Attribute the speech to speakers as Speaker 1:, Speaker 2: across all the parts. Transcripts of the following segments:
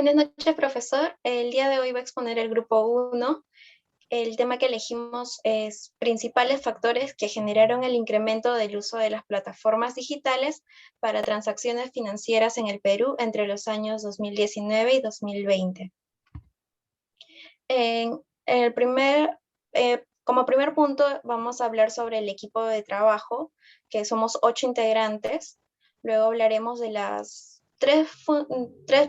Speaker 1: Buenas noches, profesor. El día de hoy va a exponer el grupo 1. El tema que elegimos es principales factores que generaron el incremento del uso de las plataformas digitales para transacciones financieras en el Perú entre los años 2019 y 2020. Como primer punto vamos a hablar sobre el equipo de trabajo, que somos 8 integrantes. Luego hablaremos de las tres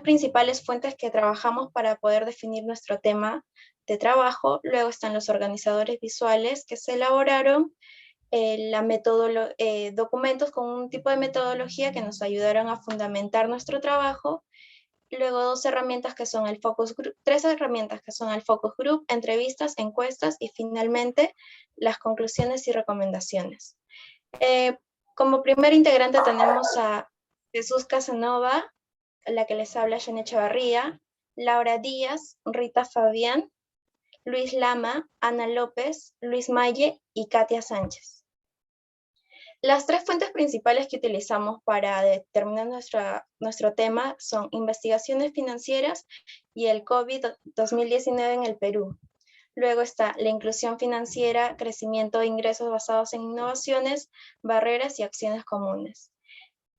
Speaker 1: principales fuentes que trabajamos para poder definir nuestro tema de trabajo. Luego están los organizadores visuales que se elaboraron, documentos con un tipo de metodología que nos ayudaron a fundamentar nuestro trabajo. Luego tres herramientas que son el focus group, entrevistas, encuestas y finalmente las conclusiones y recomendaciones. Como primer integrante tenemos a Jesús Casanova, la que les habla Janet Chavarría, Laura Díaz, Rita Fabián, Luis Lama, Ana López, Luis Maye y Katia Sánchez. Las tres fuentes principales que utilizamos para determinar nuestro tema son investigaciones financieras y el COVID-2019 en el Perú. Luego está la inclusión financiera, crecimiento de ingresos basados en innovaciones, barreras y acciones comunes.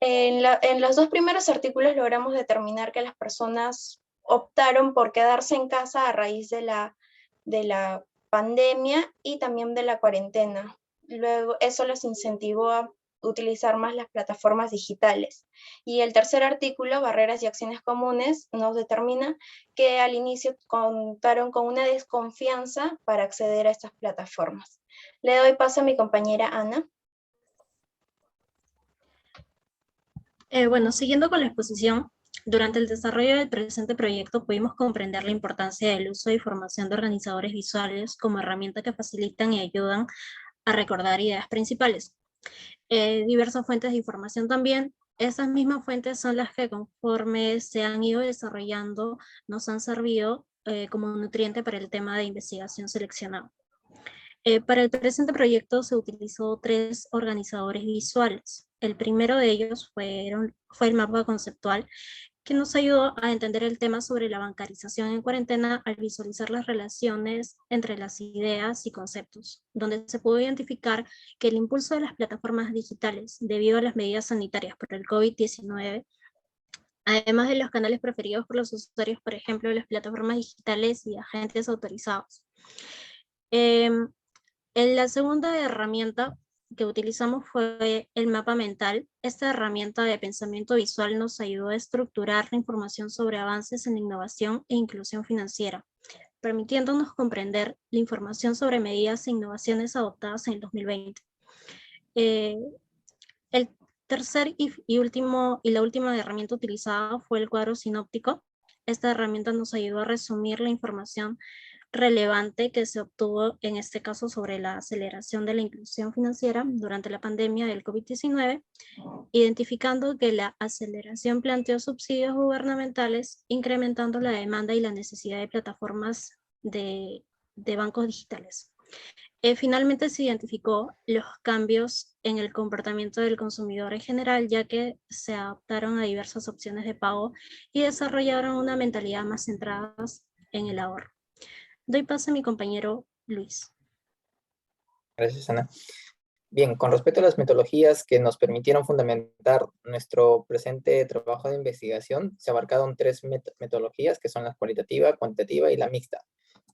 Speaker 1: En los dos primeros artículos logramos determinar que las personas optaron por quedarse en casa a raíz de la pandemia y también de la cuarentena. Luego eso los incentivó a utilizar más las plataformas digitales. Y el tercer artículo, barreras y acciones comunes, nos determina que al inicio contaron con una desconfianza para acceder a estas plataformas. Le doy paso a mi compañera Ana.
Speaker 2: Siguiendo con la exposición, durante el desarrollo del presente proyecto pudimos comprender la importancia del uso y formación de organizadores visuales como herramienta que facilitan y ayudan a recordar ideas principales. Diversas fuentes de información también. Esas mismas fuentes son las que conforme se han ido desarrollando nos han servido como nutriente para el tema de investigación seleccionado. Para el presente proyecto se utilizó 3 organizadores visuales. El primero de ellos fue el mapa conceptual, que nos ayudó a entender el tema sobre la bancarización en cuarentena al visualizar las relaciones entre las ideas y conceptos, donde se pudo identificar que el impulso de las plataformas digitales debido a las medidas sanitarias por el COVID-19, además de los canales preferidos por los usuarios, por ejemplo, las plataformas digitales y agentes autorizados. La segunda herramienta que utilizamos fue el mapa mental. Esta herramienta de pensamiento visual nos ayudó a estructurar la información sobre avances en innovación e inclusión financiera, permitiéndonos comprender la información sobre medidas e innovaciones adoptadas en el 2020. El tercer la última herramienta utilizada fue el cuadro sinóptico. Esta herramienta nos ayudó a resumir la información relevante que se obtuvo en este caso sobre la aceleración de la inclusión financiera durante la pandemia del COVID-19, identificando que la aceleración planteó subsidios gubernamentales, incrementando la demanda y la necesidad de plataformas de bancos digitales. Finalmente se identificó los cambios en el comportamiento del consumidor en general, ya que se adaptaron a diversas opciones de pago y desarrollaron una mentalidad más centrada en el ahorro. Doy paso a mi compañero Luis.
Speaker 3: Gracias, Ana. Bien, con respecto a las metodologías que nos permitieron fundamentar nuestro presente trabajo de investigación, se abarcaron 3 metodologías, que son la cualitativa, cuantitativa y la mixta.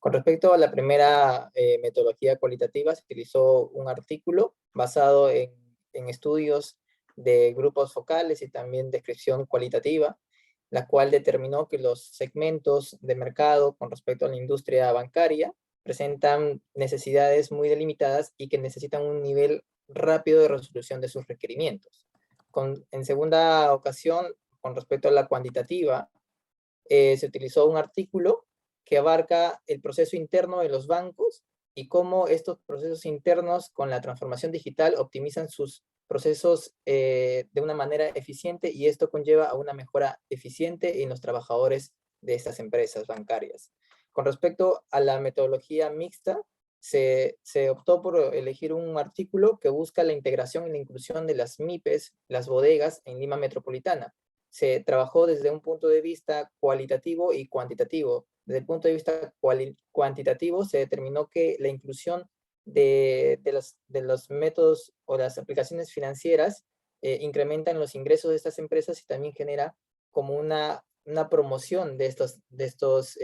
Speaker 3: Con respecto a la primera metodología cualitativa, se utilizó un artículo basado en estudios de grupos focales y también descripción cualitativa, la cual determinó que los segmentos de mercado con respecto a la industria bancaria presentan necesidades muy delimitadas y que necesitan un nivel rápido de resolución de sus requerimientos. En segunda ocasión, con respecto a la cuantitativa, se utilizó un artículo que abarca el proceso interno de los bancos y cómo estos procesos internos con la transformación digital optimizan sus procesos de una manera eficiente, y esto conlleva a una mejora eficiente en los trabajadores de estas empresas bancarias. Con respecto a la metodología mixta, se optó por elegir un artículo que busca la integración y la inclusión de las MIPES, las bodegas en Lima Metropolitana. se trabajó desde un punto de vista cualitativo y cuantitativo. Desde el punto de vista cuantitativo se determinó que la inclusión de los métodos o las aplicaciones financieras incrementan los ingresos de estas empresas y también genera como una promoción de estos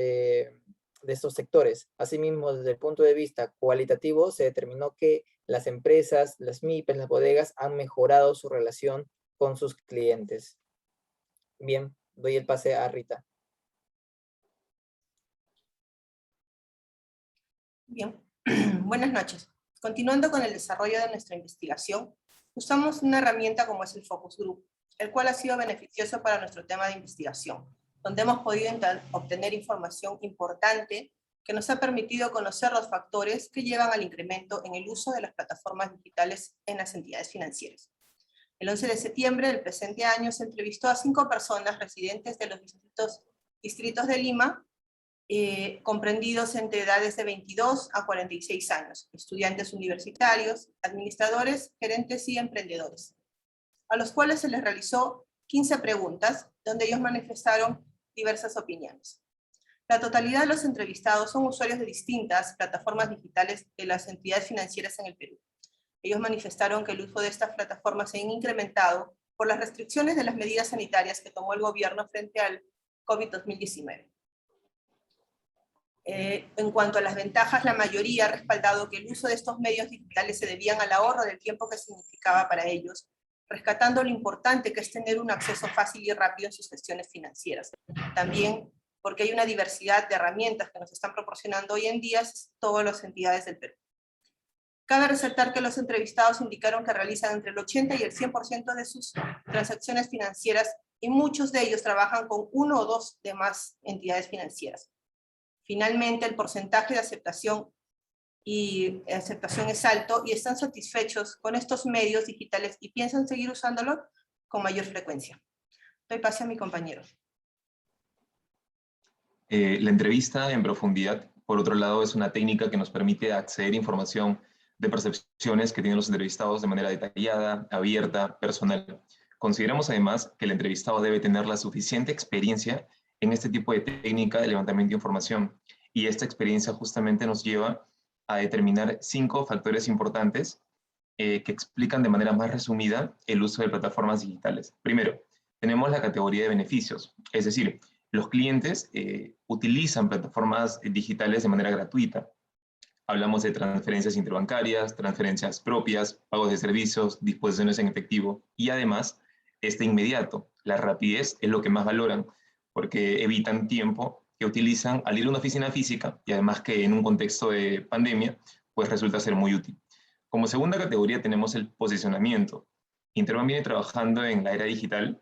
Speaker 3: sectores. Asimismo, desde el punto de vista cualitativo, se determinó que las empresas, las MIPES, las bodegas han mejorado su relación con sus clientes. Bien, doy el pase a Rita.
Speaker 4: Bien, buenas noches. Continuando con el desarrollo de nuestra investigación, usamos una herramienta como es el Focus Group, el cual ha sido beneficioso para nuestro tema de investigación, donde hemos podido obtener información importante que nos ha permitido conocer los factores que llevan al incremento en el uso de las plataformas digitales en las entidades financieras. El 11 de septiembre del presente año se entrevistó a 5 personas residentes de los distritos de Lima, comprendidos entre edades de 22 a 46 años, estudiantes universitarios, administradores, gerentes y emprendedores, a los cuales se les realizó 15 preguntas, donde ellos manifestaron diversas opiniones. La totalidad de los entrevistados son usuarios de distintas plataformas digitales de las entidades financieras en el Perú. Ellos manifestaron que el uso de estas plataformas se ha incrementado por las restricciones de las medidas sanitarias que tomó el gobierno frente al COVID-2019. En cuanto a las ventajas, la mayoría ha respaldado que el uso de estos medios digitales se debían al ahorro del tiempo que significaba para ellos, rescatando lo importante que es tener un acceso fácil y rápido en sus gestiones financieras. También porque hay una diversidad de herramientas que nos están proporcionando hoy en día todas las entidades del Perú. Cabe resaltar que los entrevistados indicaron que realizan entre el 80 y el 100% de sus transacciones financieras y muchos de ellos trabajan con 1 o 2 de más entidades financieras. Finalmente, el porcentaje de aceptación es alto y están satisfechos con estos medios digitales y piensan seguir usándolos con mayor frecuencia. Doy pase a mi compañero.
Speaker 5: La entrevista en profundidad, por otro lado, es una técnica que nos permite acceder a información de percepciones que tienen los entrevistados de manera detallada, abierta, personal. Consideramos además que el entrevistado debe tener la suficiente experiencia en este tipo de técnica de levantamiento de información, y esta experiencia justamente nos lleva a determinar 5 factores importantes que explican de manera más resumida el uso de plataformas digitales. Primero, tenemos la categoría de beneficios, es decir, los clientes utilizan plataformas digitales de manera gratuita. Hablamos de transferencias interbancarias, transferencias propias, pagos de servicios, disposiciones en efectivo, y además, inmediato. La rapidez es lo que más valoran, porque evitan tiempo que utilizan al ir a una oficina física, y además que en un contexto de pandemia, pues resulta ser muy útil. Como segunda categoría tenemos el posicionamiento. Interbank viene trabajando en la era digital,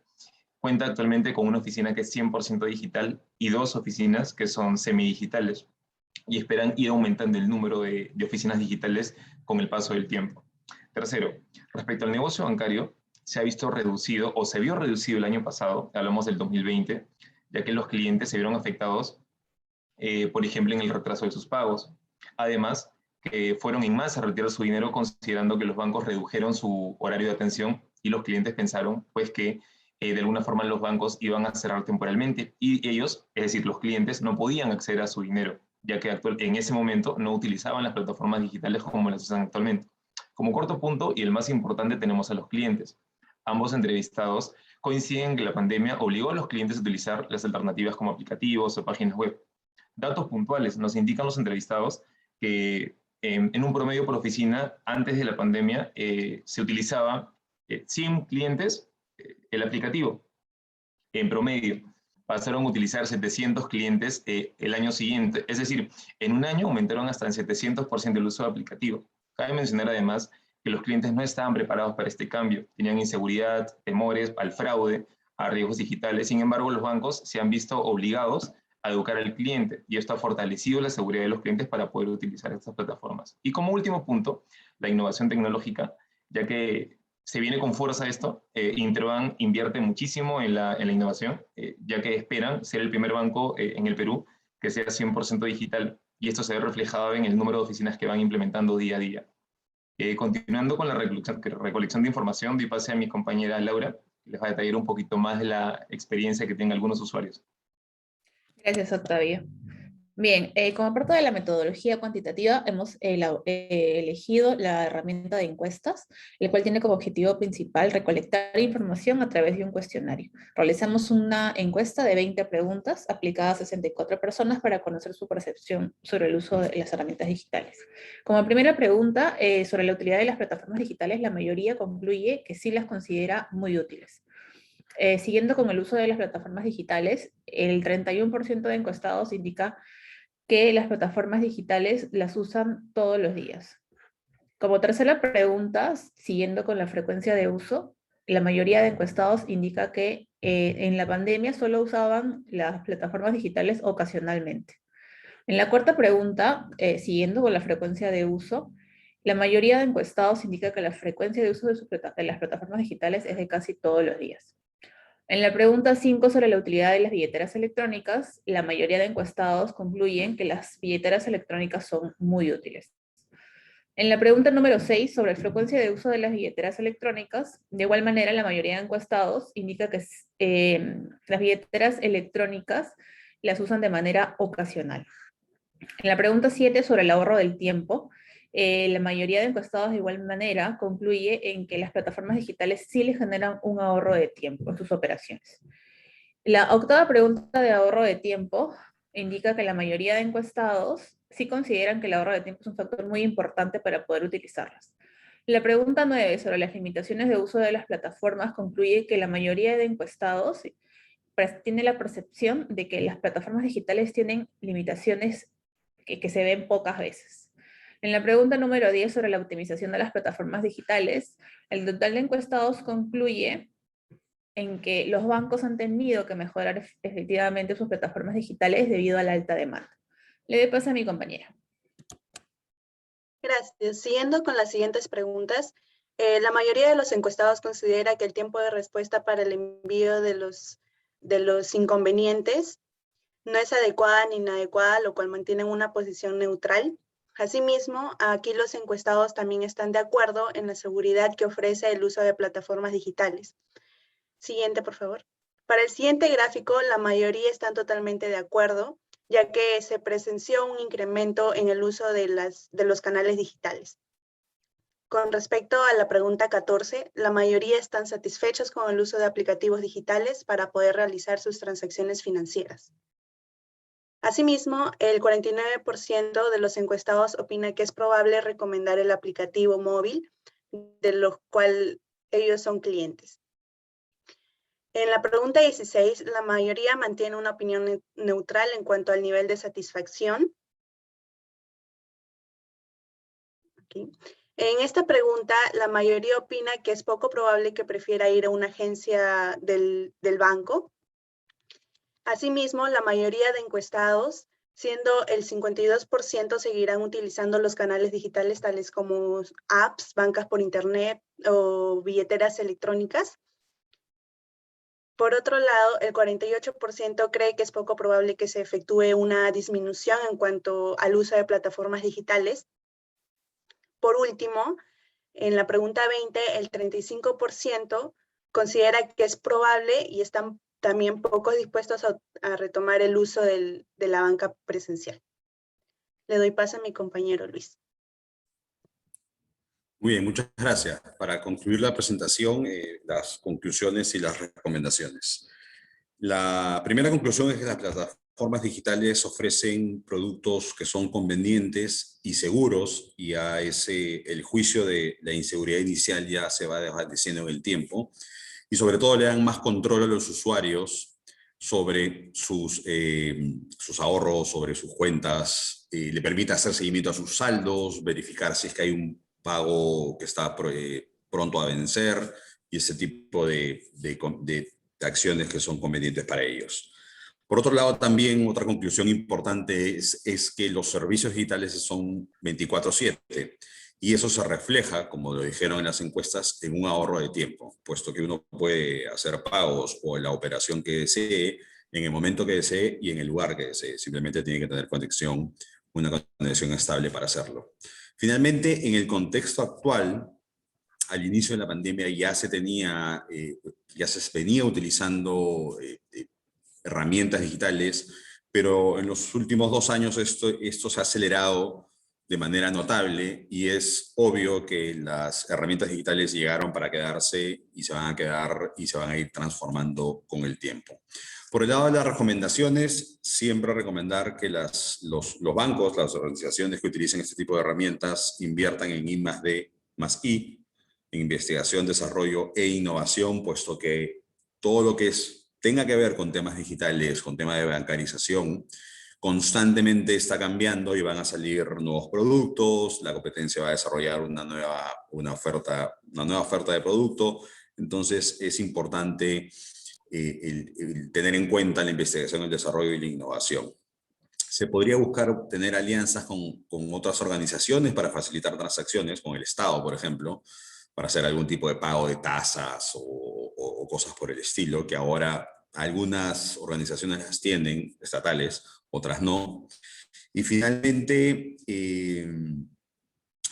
Speaker 5: cuenta actualmente con una oficina que es 100% digital y 2 oficinas que son semidigitales, y esperan ir aumentando el número de oficinas digitales con el paso del tiempo. Tercero, respecto al negocio bancario, se ha visto reducido, o se vio reducido el año pasado, hablamos del 2020, ya que los clientes se vieron afectados, por ejemplo, en el retraso de sus pagos. Además, que fueron en masa a retirar su dinero considerando que los bancos redujeron su horario de atención y los clientes pensaron pues que de alguna forma los bancos iban a cerrar temporalmente y ellos, es decir, los clientes, no podían acceder a su dinero, ya que en ese momento no utilizaban las plataformas digitales como las usan actualmente. Como corto punto y el más importante tenemos a los clientes. Ambos entrevistados coinciden que la pandemia obligó a los clientes a utilizar las alternativas como aplicativos o páginas web. Datos puntuales nos indican los entrevistados que en un promedio por oficina, antes de la pandemia, se utilizaba 100 clientes el aplicativo. En promedio, pasaron a utilizar 700 clientes el año siguiente. Es decir, en un año aumentaron hasta en 700% el uso de aplicativo. Cabe mencionar además que los clientes no estaban preparados para este cambio. Tenían inseguridad, temores al fraude, a riesgos digitales. Sin embargo, los bancos se han visto obligados a educar al cliente y esto ha fortalecido la seguridad de los clientes para poder utilizar estas plataformas. Y como último punto, la innovación tecnológica, ya que se viene con fuerza esto, Interbank invierte muchísimo en la innovación, ya que esperan ser el primer banco en el Perú que sea 100% digital y esto se ve reflejado en el número de oficinas que van implementando día a día. Continuando con la recolección de información, doy pase a mi compañera Laura, les va a detallar un poquito más de la experiencia que tienen algunos usuarios.
Speaker 6: Gracias, Octavio. Bien, como parte de la metodología cuantitativa hemos elegido la herramienta de encuestas, el cual tiene como objetivo principal recolectar información a través de un cuestionario. Realizamos una encuesta de 20 preguntas aplicadas a 64 personas para conocer su percepción sobre el uso de las herramientas digitales. Como primera pregunta, sobre la utilidad de las plataformas digitales, la mayoría concluye que sí las considera muy útiles. Siguiendo con el uso de las plataformas digitales, el 31% de encuestados indica que las plataformas digitales las usan todos los días. Como tercera pregunta, siguiendo con la frecuencia de uso, la mayoría de encuestados indica que en la pandemia solo usaban las plataformas digitales ocasionalmente. En la cuarta pregunta, siguiendo con la frecuencia de uso, la mayoría de encuestados indica que la frecuencia de uso de las plataformas digitales es de casi todos los días. En la pregunta 5 sobre la utilidad de las billeteras electrónicas, la mayoría de encuestados concluyen que las billeteras electrónicas son muy útiles. En la pregunta número 6 sobre la frecuencia de uso de las billeteras electrónicas, de igual manera la mayoría de encuestados indica que las billeteras electrónicas las usan de manera ocasional. En la pregunta 7 sobre el ahorro del tiempo, la mayoría de encuestados de igual manera concluye en que las plataformas digitales sí les generan un ahorro de tiempo en sus operaciones. La octava pregunta de ahorro de tiempo indica que la mayoría de encuestados sí consideran que el ahorro de tiempo es un factor muy importante para poder utilizarlas. La pregunta 9 sobre las limitaciones de uso de las plataformas concluye que la mayoría de encuestados tiene la percepción de que las plataformas digitales tienen limitaciones que se ven pocas veces. En la pregunta número 10 sobre la optimización de las plataformas digitales, el total de encuestados concluye en que los bancos han tenido que mejorar efectivamente sus plataformas digitales debido a la alta demanda. Le doy paso a mi compañera.
Speaker 1: Gracias. Siguiendo con las siguientes preguntas, la mayoría de los encuestados considera que el tiempo de respuesta para el envío de los inconvenientes no es adecuada ni inadecuada, lo cual mantienen una posición neutral. Asimismo, aquí los encuestados también están de acuerdo en la seguridad que ofrece el uso de plataformas digitales. Siguiente, por favor. Para el siguiente gráfico, la mayoría están totalmente de acuerdo, ya que se presenció un incremento en el uso de los canales digitales. Con respecto a la pregunta 14, la mayoría están satisfechos con el uso de aplicativos digitales para poder realizar sus transacciones financieras. Asimismo, el 49% de los encuestados opina que es probable recomendar el aplicativo móvil, de lo cual ellos son clientes. En la pregunta 16, la mayoría mantiene una opinión neutral en cuanto al nivel de satisfacción. Aquí. En esta pregunta, la mayoría opina que es poco probable que prefiera ir a una agencia del banco. Asimismo, la mayoría de encuestados, siendo el 52%, seguirán utilizando los canales digitales tales como apps, bancas por internet o billeteras electrónicas. Por otro lado, el 48% cree que es poco probable que se efectúe una disminución en cuanto al uso de plataformas digitales. Por último, en la pregunta 20, el 35% considera que es probable y están también pocos dispuestos a retomar el uso de la banca presencial. Le doy paso a mi compañero Luis.
Speaker 7: Muy bien, muchas gracias. Para concluir la presentación, las conclusiones y las recomendaciones. La primera conclusión es que las plataformas digitales ofrecen productos que son convenientes y seguros, y el juicio de la inseguridad inicial ya se va desvaneciendo en el tiempo, y sobre todo le dan más control a los usuarios sobre sus ahorros, sobre sus cuentas, le permite hacer seguimiento a sus saldos, verificar si es que hay un pago que está pronto a vencer, y ese tipo de acciones que son convenientes para ellos. Por otro lado, también otra conclusión importante es que los servicios digitales son 24/7, y eso se refleja, como lo dijeron en las encuestas, en un ahorro de tiempo, puesto que uno puede hacer pagos o la operación que desee, en el momento que desee y en el lugar que desee. Simplemente tiene que tener una conexión estable para hacerlo. Finalmente, en el contexto actual, al inicio de la pandemia ya se venía utilizando herramientas digitales, pero en los últimos 2 años esto se ha acelerado de manera notable y es obvio que las herramientas digitales llegaron para quedarse y se van a quedar y se van a ir transformando con el tiempo. Por el lado de las recomendaciones, siempre recomendar que los bancos, las organizaciones que utilicen este tipo de herramientas inviertan en I+D+I, en investigación, desarrollo e innovación, puesto que todo lo que tenga que ver con temas digitales, con temas de bancarización, constantemente está cambiando y van a salir nuevos productos, la competencia va a desarrollar una nueva oferta de producto. Entonces es importante el tener en cuenta la investigación, el desarrollo y la innovación. Se podría buscar tener alianzas con otras organizaciones para facilitar transacciones, con el Estado, por ejemplo, para hacer algún tipo de pago de tasas o cosas por el estilo, que ahora algunas organizaciones las tienen, estatales, otras no. Y finalmente,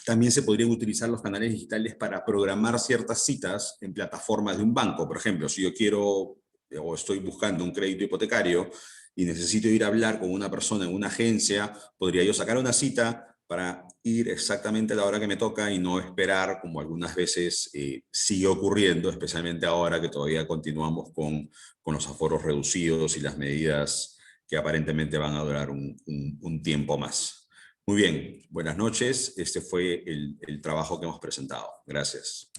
Speaker 7: también se podrían utilizar los canales digitales para programar ciertas citas en plataformas de un banco. Por ejemplo, si yo quiero o estoy buscando un crédito hipotecario y necesito ir a hablar con una persona en una agencia, podría yo sacar una cita para ir exactamente a la hora que me toca y no esperar, como algunas veces sigue ocurriendo, especialmente ahora que todavía continuamos con los aforos reducidos y las medidas que aparentemente van a durar un tiempo más. Muy bien, buenas noches. Este fue el trabajo que hemos presentado. Gracias.